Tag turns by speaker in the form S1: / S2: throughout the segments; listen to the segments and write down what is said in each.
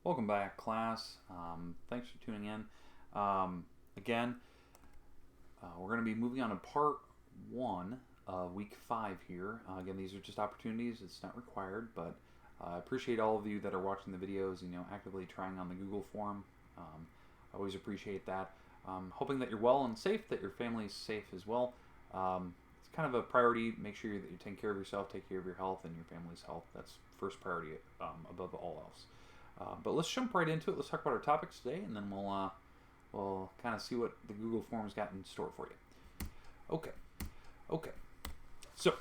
S1: Welcome back, class. Thanks for tuning in. Again, we're going to be moving on to part one of week 5 here. Again, these are just opportunities. It's not required, but I appreciate all of you that are watching the videos, actively trying on the Google form. I always appreciate that. Hoping that you're well and safe, that your family is safe as well. It's kind of a priority. Make sure that you're taking care of yourself, take care of your health and your family's health. That's first priority above all else. But let's jump right into it. Let's talk about our topics today, and then we'll kind of see what the Google Forms got in store for you. Okay. So,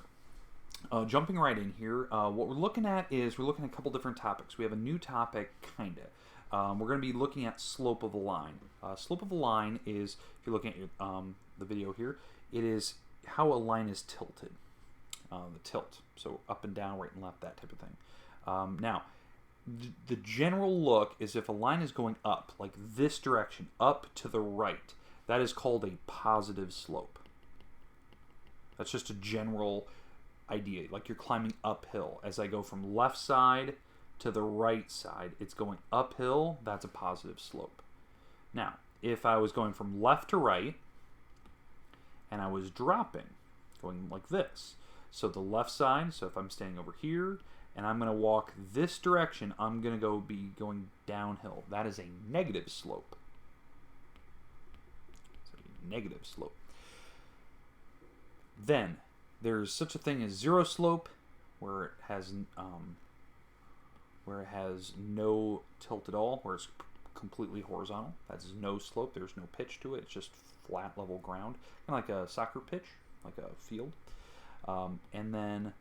S1: jumping right in here, what we're looking at is we're looking at a couple different topics. We have a new topic, kinda. We're going to be looking at slope of a line. Slope of a line is, if you're looking at the video here, it is how a line is tilted. The tilt, so up and down, right and left, that type of thing. Now, the general look is if a line is going up, like this direction, up to the right, that is called a positive slope. That's just a general idea, like you're climbing uphill. As I go from left side to the right side, it's going uphill, that's a positive slope. Now, if I was going from left to right, and I was dropping, going like this, so the left side, so if I'm standing over here, and I'm going to walk this direction, I'm going to be going downhill. That is a negative slope. It's a negative slope. Then, there's such a thing as zero slope, where it has no tilt at all, where it's completely horizontal. That's no slope. There's no pitch to it. It's just flat, level ground, kind of like a soccer pitch, like a field. And then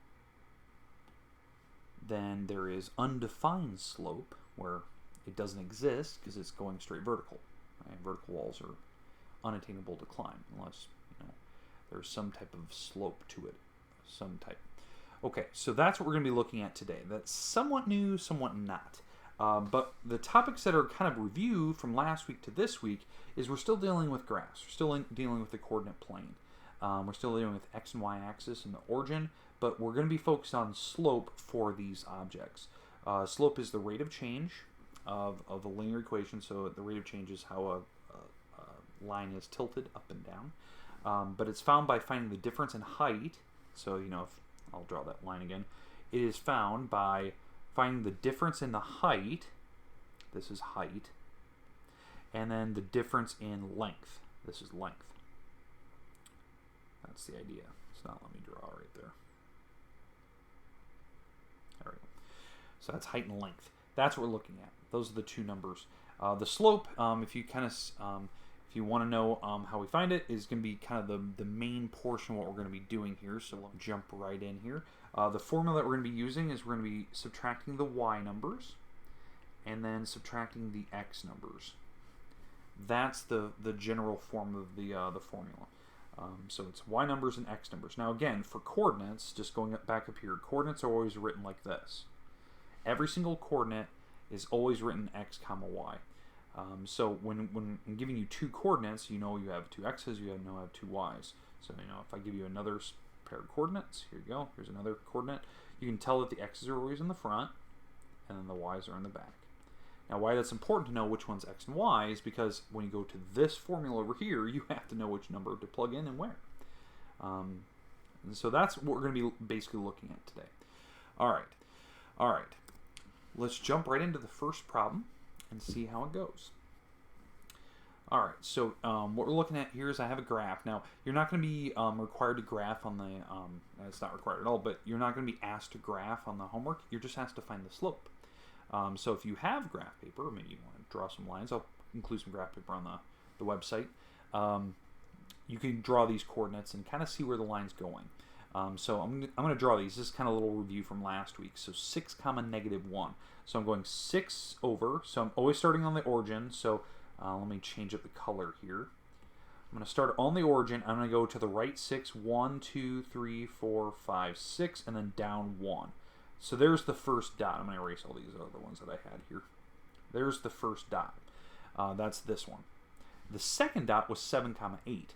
S1: there is undefined slope, where it doesn't exist because it's going straight vertical. Right? Vertical walls are unattainable to climb unless there's some type of slope to it, some type. Okay, so that's what we're going to be looking at today. That's somewhat new, somewhat not. But the topics that are kind of review from last week to this week is we're still dealing with graphs. We're still dealing with the coordinate plane. We're still dealing with x and y axis and the origin, but we're going to be focused on slope for these objects. Slope is the rate of change of a linear equation, so the rate of change is how a line is tilted up and down. But it's found by finding the difference in height. So, if I'll draw that line again. It is found by finding the difference in the height. This is height. And then the difference in length. This is length. That's the idea. It's not let me draw right there. There we go. So that's height and length. That's what we're looking at. Those are the two numbers. The slope, if you want to know how we find it, is going to be kind of the main portion of what we're going to be doing here. So let me jump right in here. The formula that we're going to be using is we're going to be subtracting the y numbers and then subtracting the x numbers. That's the general form of the formula. So it's y numbers and x numbers. Now again, for coordinates, just going back up here, coordinates are always written like this. Every single coordinate is always written x comma y. So when I'm giving you two coordinates, you have two x's, you have two y's. So if I give you another pair of coordinates, here you go, here's another coordinate, you can tell that the x's are always in the front and then the y's are in the back. Now why that's important to know which one's x and y is because when you go to this formula over here, you have to know which number to plug in and where. And so that's what we're going to be basically looking at today. All right. Let's jump right into the first problem and see how it goes. All right, so what we're looking at here is I have a graph. Now, you're not going to be required to graph on the, it's not required at all, but you're not going to be asked to graph on the homework. You're just asked to find the slope. So if you have graph paper, maybe you want to draw some lines. I'll include some graph paper on the website. You can draw these coordinates and kind of see where the line's going. So I'm going to draw these. This is kind of a little review from last week. So 6 comma negative 1. So I'm going 6 over. So I'm always starting on the origin. So let me change up the color here. I'm going to start on the origin. I'm going to go to the right 6. 1, 2, 3, 4, 5, 6. And then down 1. So there's the first dot. I'm going to erase all these other ones that I had here. There's the first dot. That's this one. The second dot was 7 comma 8.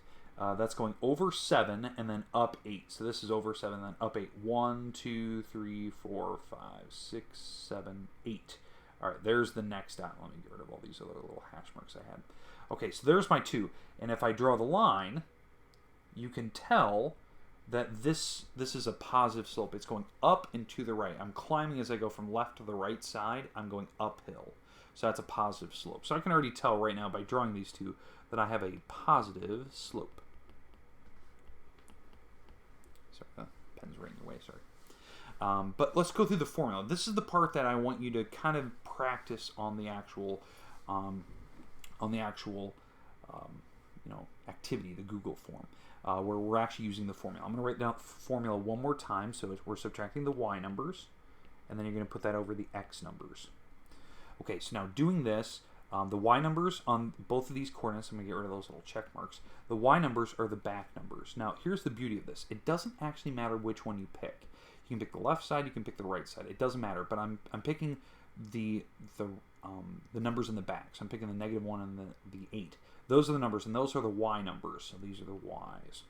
S1: That's going over 7 and then up 8. So this is over 7 and then up 8. 1, 2, 3, 4, 5, 6, 7, 8. All right, there's the next dot. Let me get rid of all these other little hash marks I had. Okay, so there's my 2. And if I draw the line, you can tell that this is a positive slope. It's going up and to the right. I'm climbing as I go from left to the right side. I'm going uphill. So that's a positive slope. So I can already tell right now by drawing these two that I have a positive slope. Sorry, the pen's right in your way, sorry. But let's go through the formula. This is the part that I want you to kind of practice on the actual, activity, the Google form, where we're actually using the formula. I'm going to write down the formula one more time. So we're subtracting the y numbers, and then you're going to put that over the x numbers. Okay, so now doing this, the y numbers on both of these coordinates, I'm going to get rid of those little check marks. The y numbers are the back numbers. Now, here's the beauty of this. It doesn't actually matter which one you pick. You can pick the left side, you can pick the right side. It doesn't matter, but I'm picking the numbers in the back. So I'm picking the -1 and the 8. Those are the numbers, and those are the y numbers. So these are the y's.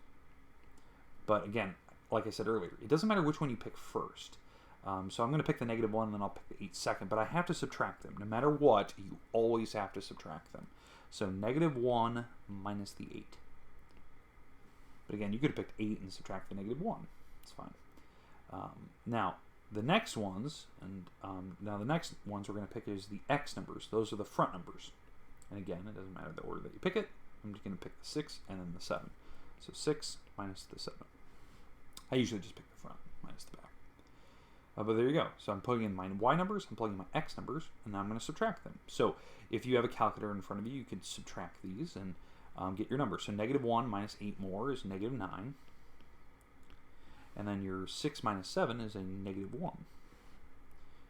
S1: But again, like I said earlier, it doesn't matter which one you pick first. So I'm going to pick the -1, and then I'll pick the 8 second. But I have to subtract them. No matter what, you always have to subtract them. So -1 minus the 8. But again, you could have picked 8 and subtract the -1. It's fine. Now, the next ones, we're going to pick is the x numbers. Those are the front numbers. And again, it doesn't matter the order that you pick it. I'm just going to pick the 6 and then the 7. So 6 minus the 7. I usually just pick the front minus the back. But there you go. So I'm plugging in my y numbers, I'm plugging in my x numbers, and now I'm going to subtract them. So if you have a calculator in front of you, you can subtract these and get your numbers. So -1 minus 8 more is -9. And then your 6 minus 7 is a -1.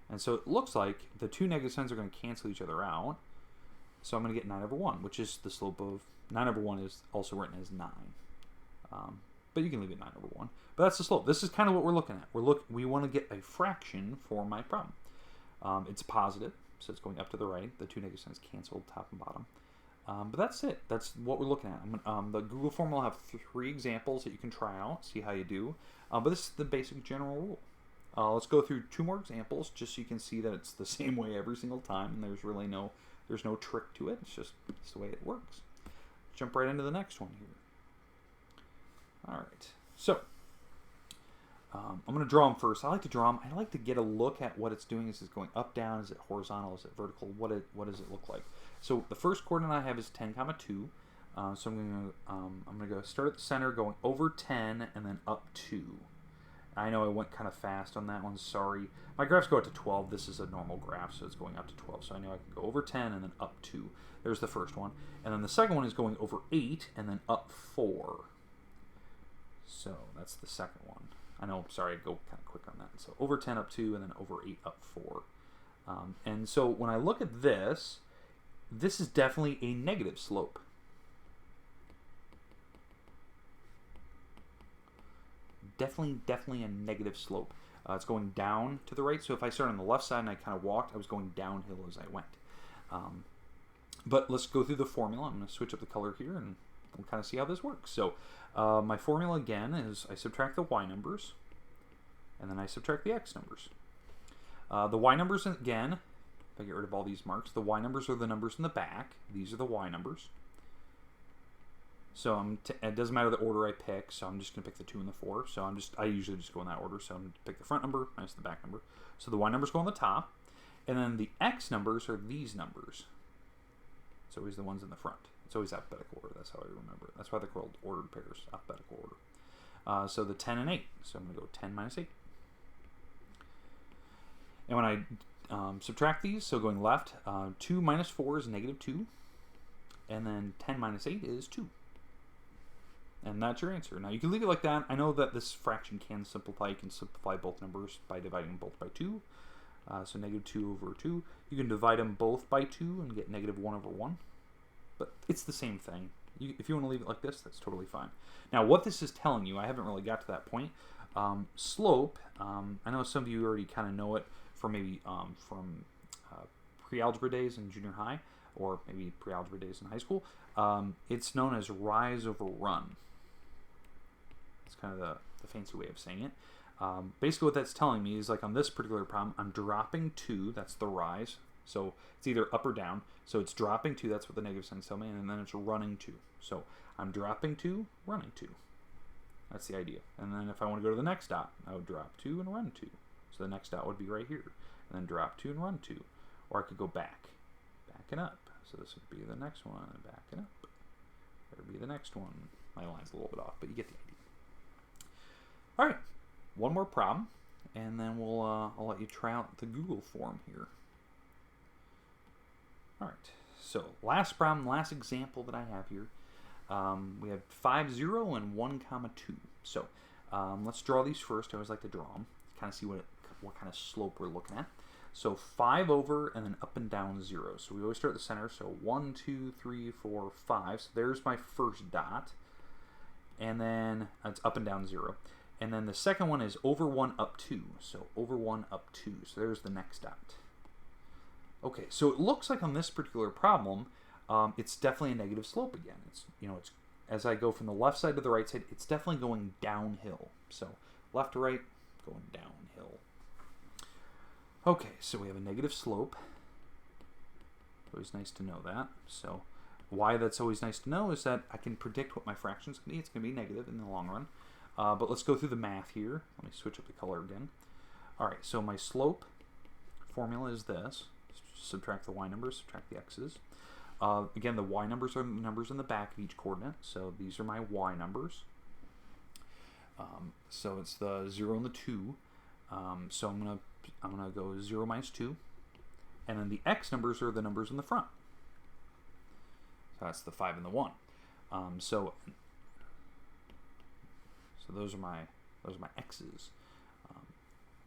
S1: And so it looks like the two negative signs are going to cancel each other out. So I'm going to get 9/1, which is the slope of 9/1 is also written as 9. But you can leave it 9/1. But that's the slope. This is kind of what we're looking at. We want to get a fraction for my problem. It's positive, so it's going up to the right. The two negative signs canceled top and bottom. But that's it. That's what we're looking at. The Google form will have 3 examples that you can try out, see how you do. But this is the basic general rule. Let's go through 2 more examples, just so you can see that it's the same way every single time, and there's really no trick to it. It's the way it works. Jump right into the next one here. All right. So I'm going to draw them first. I like to draw them. I like to get a look at what it's doing. Is it going up, down? Is it horizontal? Is it vertical? What does it look like? So the first coordinate I have is 10, 2. So I'm going to go start at the center, going over 10, and then up 2. I know I went kind of fast on that one. Sorry. My graphs go up to 12. This is a normal graph, so it's going up to 12. So I know I can go over 10 and then up 2. There's the first one. And then the second one is going over 8 and then up 4. So that's the second one. I know, sorry, I go kind of quick on that. So over 10, up 2, and then over 8, up 4. And so when I look at this is definitely a negative slope. Definitely a negative slope. It's going down to the right. So if I started on the left side and I kind of walked, I was going downhill as I went. But let's go through the formula. I'm going to switch up the color here and we'll kind of see how this works. So my formula again is I subtract the y numbers and then I subtract the x numbers. The y numbers again, if I get rid of all these marks, the y numbers are the numbers in the back. These are the y numbers. So it doesn't matter the order I pick, so I'm just going to pick the 2 and the 4. So I usually just go in that order. So I'm going to pick the front number minus the back number. So the y numbers go on the top. And then the x numbers are these numbers. It's always the ones in the front. It's always alphabetical order. That's how I remember it. That's why they're called ordered pairs, alphabetical order. So the 10 and 8. So I'm going to go 10 minus 8. And when I subtract these, so going left, 2 minus 4 is -2. And then 10 minus 8 is 2. And that's your answer. Now you can leave it like that. I know that this fraction can simplify. You can simplify both numbers by dividing them both by 2. So -2 over 2. You can divide them both by 2 and get -1 over 1. But it's the same thing. If you want to leave it like this, that's totally fine. Now what this is telling you, I haven't really got to that point. Slope, I know some of you already kind of know it from maybe from pre-algebra days in junior high, or maybe pre-algebra days in high school. It's known as rise over run. It's kind of the fancy way of saying it. Basically what that's telling me is, like on this particular problem, I'm dropping 2, that's the rise, So it's either up or down. So it's dropping 2, that's what the negative signs tell me, and then it's running 2. So I'm dropping 2, running 2. That's the idea. And then if I want to go to the next dot, I would drop 2 and run 2. So the next dot would be right here. And then drop 2 and run 2. Or I could go backing up. So this would be the next one, and backing up. There would be the next one. My line's a little bit off, but you get the idea. All right, one more problem, and then I'll let you try out the Google form here. All right, so last problem, last example that I have here. We have 5, 0, and 1, 2. So let's draw these first. I always like to draw them, kind of see what kind of slope we're looking at. So 5 over and then up and down 0. So we always start at the center. So 1, 2, 3, 4, 5. So there's my first dot. And then it's up and down 0. And then the second one is over 1, up 2. So over 1, up 2. So there's the next dot. Okay, so it looks like on this particular problem, it's definitely a negative slope again. It's as I go from the left side to the right side, it's definitely going downhill. So left to right, going downhill. Okay, so we have a negative slope. Always nice to know that. So why that's always nice to know is that I can predict what my fraction is going to be. It's going to be negative in the long run. But let's go through the math here. Let me switch up the color again. All right, so my slope formula is this. Subtract the y numbers, subtract the x's. Again, the y numbers are the numbers in the back of each coordinate. So these are my y numbers. So it's the 0 and the 2. So I'm gonna go 0 minus 2. And then the x numbers are the numbers in the front. So that's the 5 and the 1. So those are my x's.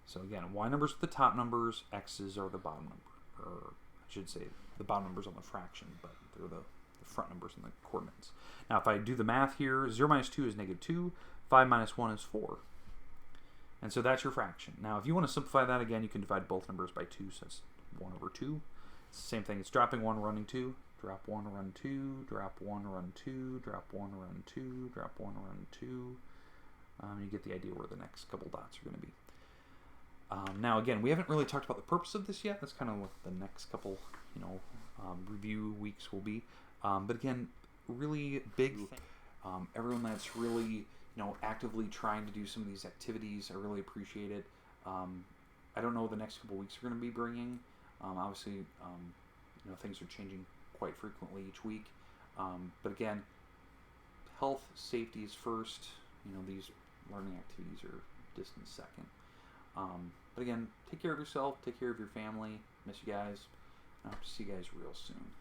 S1: So again, y numbers are the top numbers, x's are the bottom number, or I should say the bottom numbers on the fraction, but they're the front numbers in the coordinates. Now if I do the math here, 0 minus 2 is negative 2, 5 minus 1 is 4. And so that's your fraction. Now if you want to simplify that again, you can divide both numbers by 2, so it's 1 over 2. It's the same thing, it's dropping 1, running 2, drop 1, run 2, drop 1, run 2, drop 1, run 2, drop 1, run 2. You get the idea where the next couple dots are going to be. Now again, we haven't really talked about the purpose of this yet. That's kind of what the next couple, review weeks will be. But again, really big thing. Everyone that's really, actively trying to do some of these activities, I really appreciate it. I don't know what the next couple weeks are going to be bringing. Obviously, things are changing quite frequently each week. But again, health, safety is first. These learning activities are distant second. But again, take care of yourself, take care of your family. Miss you guys. I hope to see you guys real soon.